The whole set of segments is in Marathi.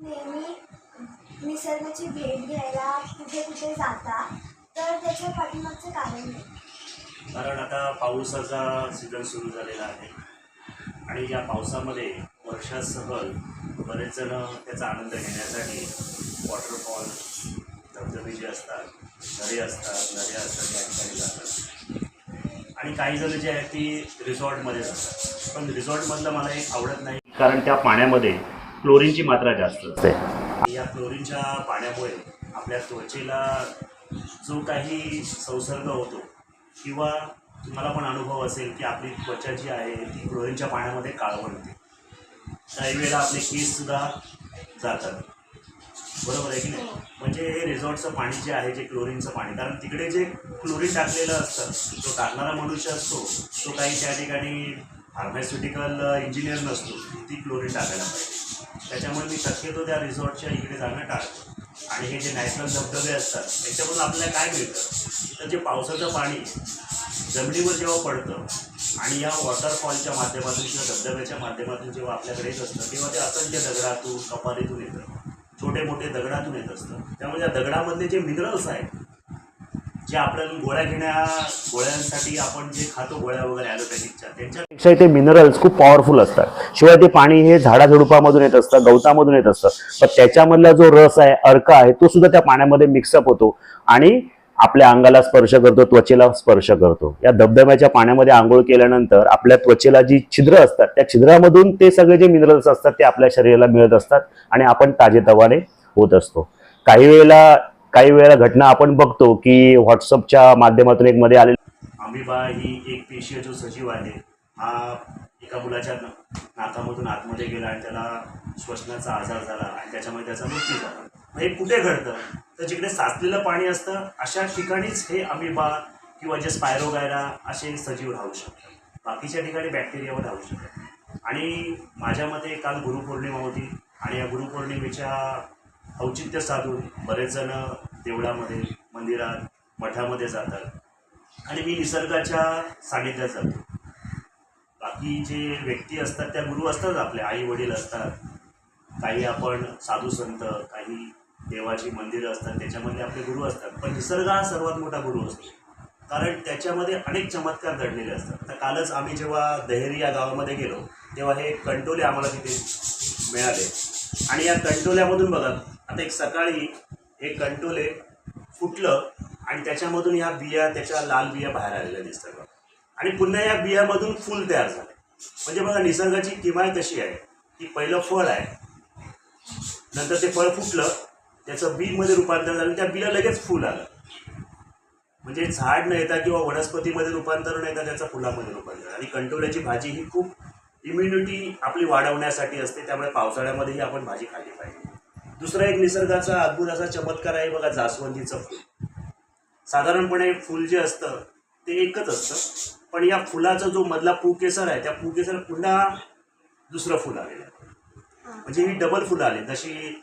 नेहमी निसर्गाची भेट घ्यायला कुठे कुठे जाता, तर त्याच्या पाठीमागचं कारण नाही? कारण आता पावसाचा सीझन सुरू झालेला आहे आणि या पावसामध्ये वर्षासह बरेच जण त्याचा आनंद घेण्यासाठी वॉटरफॉल, धबधबे जे असतात, नद्या असतात या ठिकाणी जातात. आणि काही जण जे आहेत ती रिसॉर्टमध्ये जातात. पण रिसॉर्टमधलं मला एक आवडत नाही, कारण त्या पाण्यामध्ये क्लोरीनची मात्रा जास्त असते. या क्लोरीनच्या पाण्यामुळे आपल्या त्वचेला जो काही संसर्ग होतो किंवा तुम्हाला पण अनुभव असेल की आपली त्वचा जी आहे ती क्लोरीनच्या पाण्यामध्ये काळवट होते. काही वेळेला आपले केससुद्धा जातात. बरोबर आहे की नाही? म्हणजे हे रिसॉर्टचं पाणी जे आहे, जे क्लोरीनचं पाणी, कारण तिकडे जे क्लोरीन टाकलेलं असतं, जो टाकणारा मनुष्य असतो तो काही त्या ठिकाणी फार्मास्युटिकल इंजिनियर नसतो, ती क्लोरीन टाकायला पाहिजे. त्याच्यामुळे मी शक्यतो त्या रिसॉर्टच्या इकडे जाणं टाळतो. आणि हे जे नॅशनल धबधबे असतात त्याच्यामधून आपल्याला काय मिळतं, तर जे पावसाचं पाणी जमिनीवर जेव्हा पडतं आणि या वॉटरफॉलच्या माध्यमातून किंवा धबधब्याच्या माध्यमातून जेव्हा आपल्याकडे येत असतं, तेव्हा ते असंख्य दगडातून, कपारीतून येतं, छोटे मोठे दगडातून येत असतं. त्यामुळे या दगडामधले जे मिनरल्स आहेत, जे आपल्याला गोळ्यांसाठी आपण जे खातो, गोळ्या वगैरे ॲलोपॅथिकच्या, त्यांच्यापेक्षा ते मिनरल्स खूप पॉवरफुल असतात. शिवाय ते पाणी हे झाडाझुडपामधून येत असतं, गवतामधून येत असतं, पण त्याच्यामधला जो रस आहे, अर्क आहे, तो सुद्धा त्या पाण्यामध्ये मिक्सअप होतो आणि आपल्या अंगाला स्पर्श करतो, त्वचेला स्पर्श करतो. या धबधब्याच्या पाण्यामध्ये आंघोळ केल्यानंतर आपल्या त्वचेला जी छिद्र असतात, त्या छिद्रामधून ते सगळे जे मिनरल्स असतात ते आपल्या शरीराला मिळत असतात आणि आपण ताजेतवाने होत असतो. काही वेळेला घटना आपण बघतो की व्हॉट्सअपच्या माध्यमातून एक मध्ये आलेली अमिबा ही एक पेशीय जो सजीव आहे, हा एका मुलाच्या नाकामधून आतमध्ये गेला आणि त्याला श्वसनाचा आजार झाला आणि त्याच्यामुळे त्याचा मृत्यू झाला. हे कुठे घडतं, तर जिकडे साचलेलं पाणी असतं अशा ठिकाणीच हे अमिबा किंवा जे स्पायरोगायरा असे सजीव राहू शकतात. बाकीच्या ठिकाणी बॅक्टेरियावर राहू शकतात. आणि माझ्या मते काल गुरुपौर्णिमा होती आणि या गुरुपौर्णिमेच्या औचित्य साधून बरेच जण देवळामध्ये, मंदिरात, मठामध्ये जातात आणि मी निसर्गाच्या सानिध्यात जातो. बाकी जे व्यक्ती असतात त्या गुरु असतात, आपले आई वडील असतात, काही आपण साधू संत, काही देवाची मंदिरं असतात, त्याच्यामध्ये आपले गुरु असतात. पण निसर्ग हा सर्वात मोठा गुरु असतो, कारण त्याच्यामध्ये अनेक चमत्कार घडलेले असतात. तर कालच आम्ही जेव्हा दहेरी या गावामध्ये गेलो तेव्हा हे कंटोले आम्हाला तिथे मिळाले आणि या कंटोल्यामधून बघा, आता एक सकाळी एक कंटोले फुटलं आणि त्याच्यामधून ह्या बिया, त्याच्या लाल बिया बाहेर आलेल्या दिसतात आणि पुन्हा या बियामधून फूल तयार झाले. म्हणजे बघा निसर्गाची किमया कशी आहे की पहिलं फळ आहे, नंतर ते फळ फुटलं, त्याचं बीमध्ये रूपांतर झालं, त्या बीला लगेच फूल आलं. म्हणजे झाड न येता किंवा वनस्पतीमध्ये रूपांतर न येता त्याचं फुलामध्ये रूपांतर. आणि कंटोल्याची भाजी ही खूप इम्युनिटी आपली वाढवण्यासाठी असते, त्यामुळे पावसाळ्यामध्येही आपण भाजी खाल्ली पाहिजे. दुसरा एक निसर्गाचा अद्भुत असा चमत्कार आहे बघा, जास्वंदीचं फूल. साधारणपणे फूल जे असतं ते एकच असतं, पण या फुलाचा जो मधला पूकेसर आहे, त्या पूकेसर पुन्हा दुसरं फुल आलेलं आहे. म्हणजे ही डबल फुलं आली. जशी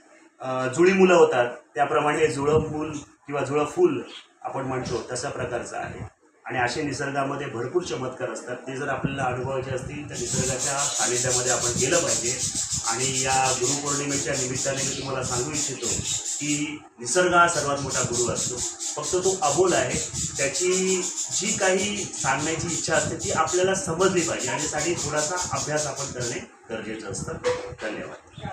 जुळी मुलं होतात त्याप्रमाणे हे जुळं फूल किंवा जुळं फूल आपण म्हणतो तशा प्रकारचं आहे. आणि असे निसर्गामध्ये भरपूर चमत्कार असतात. ते जर आपल्याला अनुभवायचे असतील तर निसर्गाच्या सानिध्यामध्ये आपण गेलं पाहिजे. आणि या गुरुपौर्णिमेच्या निमित्ताने मी तुम्हाला सांगू इच्छितो की निसर्ग हा सर्वात मोठा गुरु असतो. फक्त तो अबोल आहे. त्याची जी काही सांगण्याची इच्छा असते ती आपल्याला समजली पाहिजे आणि त्यासाठी थोडासा अभ्यास आपण करणे गरजेचं असतं. धन्यवाद.